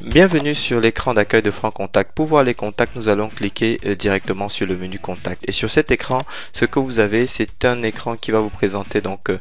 Bienvenue sur l'écran d'accueil de Franc Contact. Pour voir les contacts, nous allons cliquer directement sur le menu Contact. Et sur cet écran, ce que vous avez, c'est un écran qui va vous présenter donc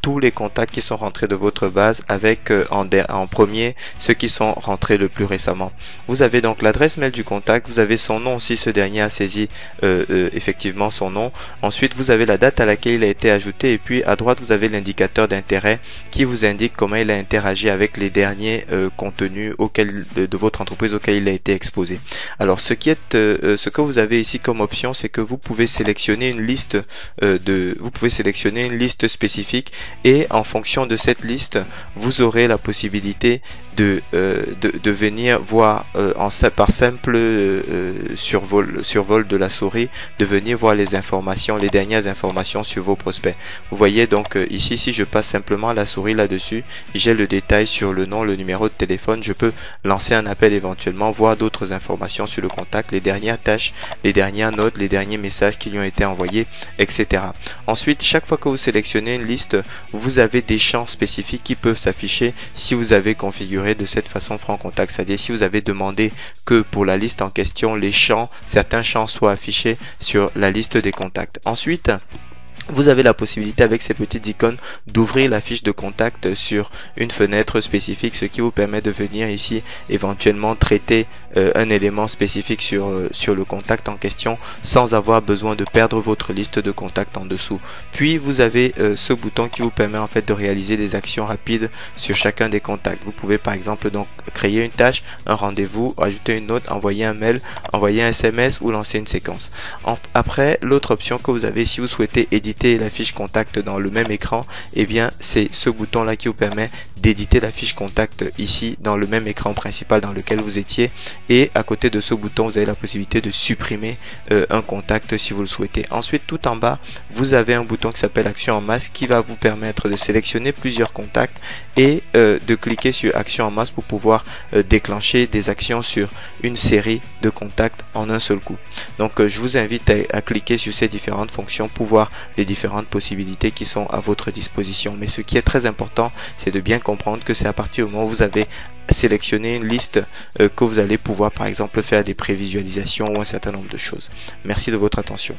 tous les contacts qui sont rentrés de votre base avec en premier ceux qui sont rentrés le plus récemment. Vous avez donc l'adresse mail du contact, vous avez son nom si ce dernier a saisi effectivement son nom. Ensuite, vous avez la date à laquelle il a été ajouté et puis à droite, vous avez l'indicateur d'intérêt qui vous indique comment il a interagi avec les derniers contenus auxquels de votre entreprise auquel il a été exposé. Alors ce que vous avez ici comme option, c'est que vous pouvez sélectionner une liste spécifique et en fonction de cette liste, vous aurez la possibilité de venir voir par simple survol de la souris, de venir voir les informations, les dernières informations sur vos prospects. Vous voyez donc ici, si je passe simplement la souris là-dessus, j'ai le détail sur le nom, le numéro de téléphone, je peux lancer un appel éventuellement, voir d'autres informations sur le contact, les dernières tâches, les dernières notes, les derniers messages qui lui ont été envoyés, etc. Ensuite, chaque fois que vous sélectionnez une liste, vous avez des champs spécifiques qui peuvent s'afficher si vous avez configuré de cette façon Franc Contact, c'est-à-dire si vous avez demandé que pour la liste en question, certains champs soient affichés sur la liste des contacts. Ensuite, vous avez la possibilité avec ces petites icônes d'ouvrir la fiche de contact sur une fenêtre spécifique, ce qui vous permet de venir ici éventuellement traiter un élément spécifique sur le contact en question sans avoir besoin de perdre votre liste de contacts en dessous. Puis vous avez ce bouton qui vous permet en fait de réaliser des actions rapides sur chacun des contacts. Vous pouvez par exemple donc créer une tâche, un rendez-vous, ajouter une note, envoyer un mail, envoyer un SMS ou lancer une séquence. Après, l'autre option que vous avez si vous souhaitez éditer la fiche contact dans le même écran, et bien c'est ce bouton là qui vous permet d'éditer la fiche contact ici dans le même écran principal dans lequel vous étiez, et à côté de ce bouton vous avez la possibilité de supprimer un contact si vous le souhaitez. Ensuite, tout en bas vous avez un bouton qui s'appelle action en masse qui va vous permettre de sélectionner plusieurs contacts et de cliquer sur action en masse pour pouvoir déclencher des actions sur une série de contacts en un seul coup. Donc je vous invite à cliquer sur ces différentes fonctions pour voir les différentes possibilités qui sont à votre disposition. Mais ce qui est très important, c'est de bien comprendre que c'est à partir du moment où vous avez sélectionné une liste que vous allez pouvoir par exemple faire des prévisualisations ou un certain nombre de choses. Merci de votre attention.